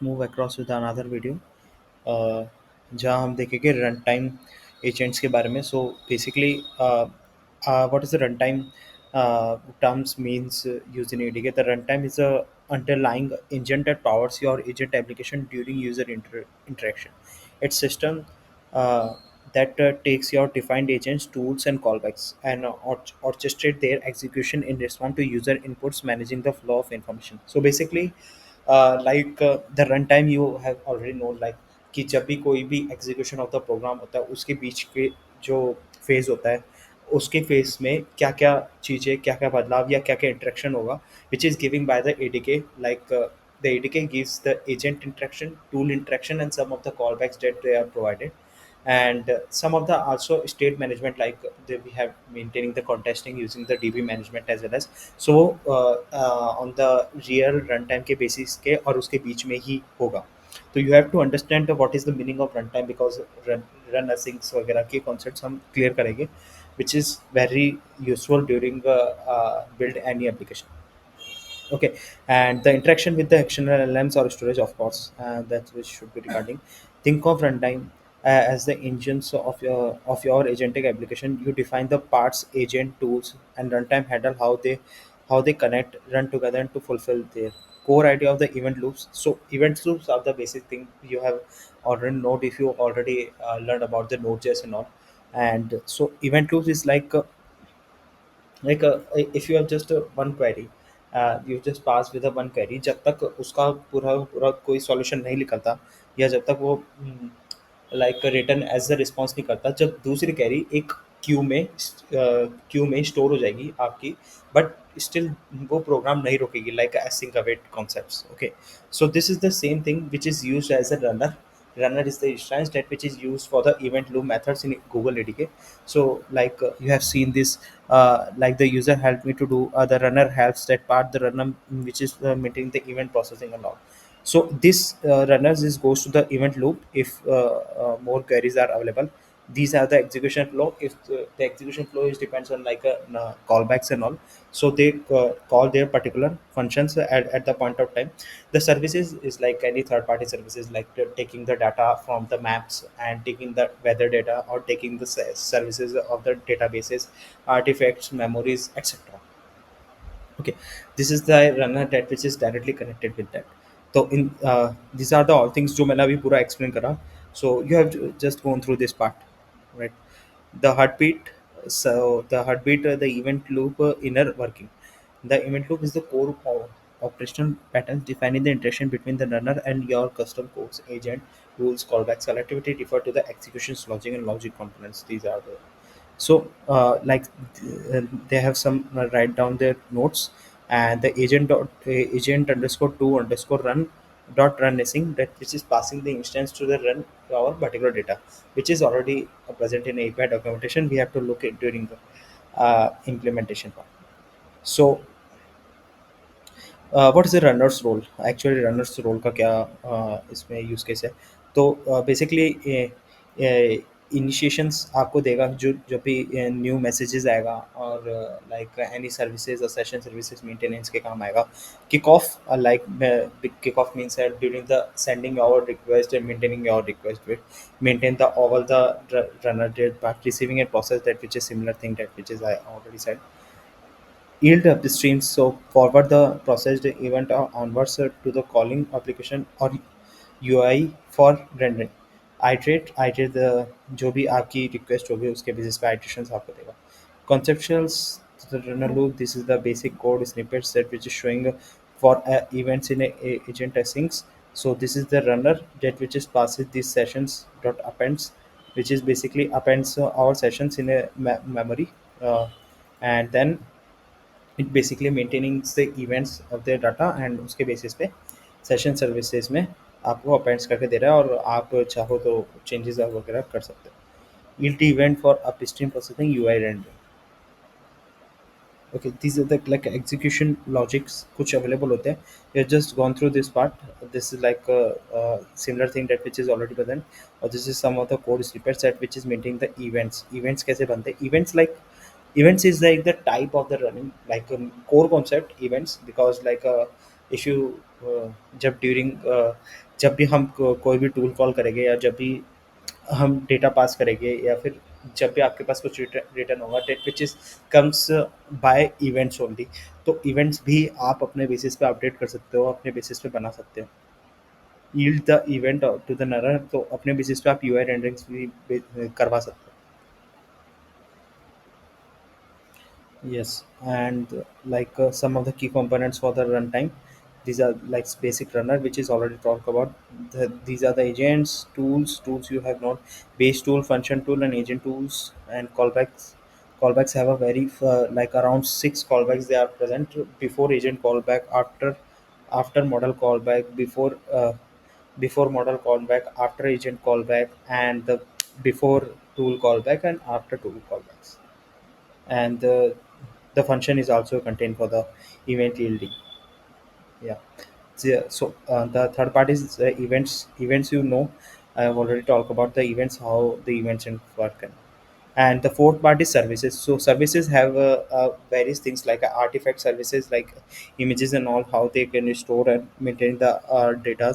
move across with another video uh, जहाँ हम देखेंगे रन टाइम एजेंट्स के बारे में. So basically what is the runtime terms means used in ADK. The runtime is a underlying engine that powers your agent application during user interaction. It's system uh, that takes your defined agents, tools, and callbacks and orchestrate their execution in response to user inputs, managing the flow of information. So basically, the runtime you have already known, like कि जब भी कोई भी execution of the programme होता है उसके बीच के जो फेज होता है उसके फेज में क्या क्या चीज़ें, क्या क्या बदलाव या क्या क्या इंटरेक्शन होगा, which is giving by the एडीके. Like the ADK gives the agent interaction, tool interaction, and some of the callbacks that they are provided, and some of the also state management, like we have maintaining the contesting using the DB management as well as. So on the real runtime के basis के और उसके बीच में ही होगा. तो you have to understand what is the meaning of runtime, because run asyncs वगैरह के concepts हम clear करेंगे, which is very useful during build any application. Okay, and the interaction with the external LLMs or storage, of course, that which should be regarding. Think of runtime as the engines of your agentic application. You define the parts, agent, tools, and runtime handle how they connect, run together, and to fulfill their core idea of the event loops. So event loops are the basic thing you have already know if you already learned about the Node.js and all. And so event loops is like if you have just one query, you just pass with a one query, जब तक उसका पूरा पूरा कोई solution नहीं निकलता, या जब तक वो like return as a response नहीं करता, जब दूसरी कैरी एक क्यू में स्टोर हो जाएगी आपकी, बट स्टिल वो प्रोग्राम नहीं रोकेगी, like async await concepts. Okay, so this is the same thing which is used as a runner. Runner is the instance that which is used for the event loop methods in Google ADK. So like you have seen this, like the user helped me to do, the runner helps that part, the runner which is maintaining the event processing and all. So this runners is goes to the event loop if more queries are available. These are the execution flow. If the execution flow is depends on like callbacks and all, so they call their particular functions at the point of time. The services is like any third party services, like taking the data from the maps and taking the weather data, or taking the services of the databases, artifacts, memories, etc. Okay, this is the runner that which is directly connected with that. So in these are the all things जो मैंने अभी पूरा explain करा. So you have just gone through this part, right? The heartbeat. So the heartbeat, the event loop, inner working. The event loop is the core of operational patterns defining the interaction between the runner and your custom codes, agent, rules, callbacks, selectivity refer to the executions, logic, and logic components. These are the. So they have some write down their notes, and the agent underscore two underscore run dot run missing, that which is passing the instance to the run to our particular data, which is already present in API documentation. We have to look at during the implementation part. So what is the runners role. Actually runners role का क्या इसमें use case है. तो basically इनिशिएशंस आपको देगा जो जब भी न्यू मैसेजेस आएगा, और लाइक एनी सर्विसेज और सेशन सर्विसेज मेंटेनेंस के काम आएगा. Kick off, like kick off means that during the sending your request and maintaining your request with maintain the all the runner did part receiving and process, that which is similar thing that which is I already said. Yield upstream, so forward the processed event onwards to the calling application or UI for rendering. iterate the जो भी आपकी request होगी उसके basis पे iterations आपको देगा. Conceptuals, the runner loop. This is the basic code snippet set which is showing for events in a agent asyncs. So this is the runner that which is passes these sessions dot appends, which is basically appends our sessions in a memory, and then it basically maintaining the events of their data, and उसके basis पे session services में आपको happens करके दे रहा है, और आप चाहो तो चेंजेस वगैरह कर सकते हो. yield event for upstream processing UI rendering. Okay, these are the like execution logics कुछ available होते हैं. We have just gone through this part. This is like a similar thing that which is already present, or this is some of the code snippets that which is maintaining the events. Events कैसे बनते हैं? Events is like the type of the running, like core concept events, because like if you जब during जब भी हम कोई भी tool call करेंगे या जब भी हम डेटा पास करेंगे या फिर जब भी आपके पास कुछ रिटर्न होगा that which is comes by events only. तो इवेंट्स भी आप अपने बेसिस पे अपडेट कर सकते हो, अपने बेसिस पे बना सकते हो। Yield the event to the runner, तो अपने बेसिस पे आप यूआई रेंडरिंग्स भी करवा सकते हो। Yes, and like some of the key components for the runtime, these are like basic runner, which is already talked about. These are the agents, tools you have not, base tool, function tool, and agent tools, and callbacks. Callbacks have a very like around six callbacks they are present before agent callback, after model callback, before model callback, after agent callback, and the before tool callback and after tool callbacks. And the function is also contained for the event yielding. Yeah. So the third part is events, I have already talked about the events, how the events and work. And the fourth part is services. So services have various things like artifact services, like images and all, how they can store and maintain the data,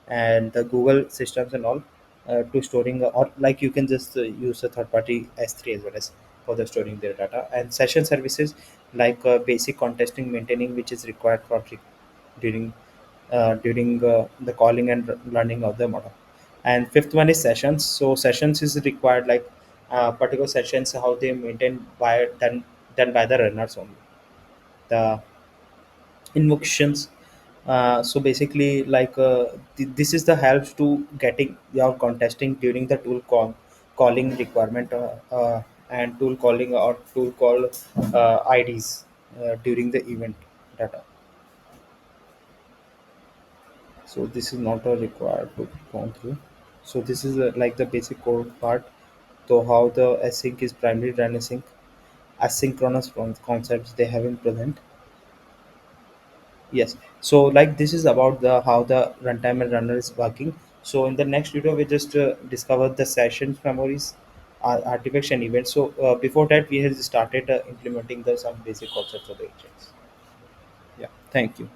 and the Google systems and all, to storing, or like you can just use a third party S3 as well as for the storing their data. And session services like basic contesting maintaining, which is required for during the calling and learning of the model. And fifth one is sessions. So sessions is required, like particular sessions how they maintain by done by the runners only. The invocations. So basically, like this is the help to getting your contesting during the tool calling requirement, and tool calling or tool call IDs during the event data. So this is not a required to go through. So this is like the basic core part. So how the async is primarily run asynchronous concepts they have in present. Yes. So like this is about the how the runtime and runner is working. So in the next video we just discover the sessions memories, artifacts and events. So before that we have started implementing the some basic concepts of the agents. Yeah. Thank you.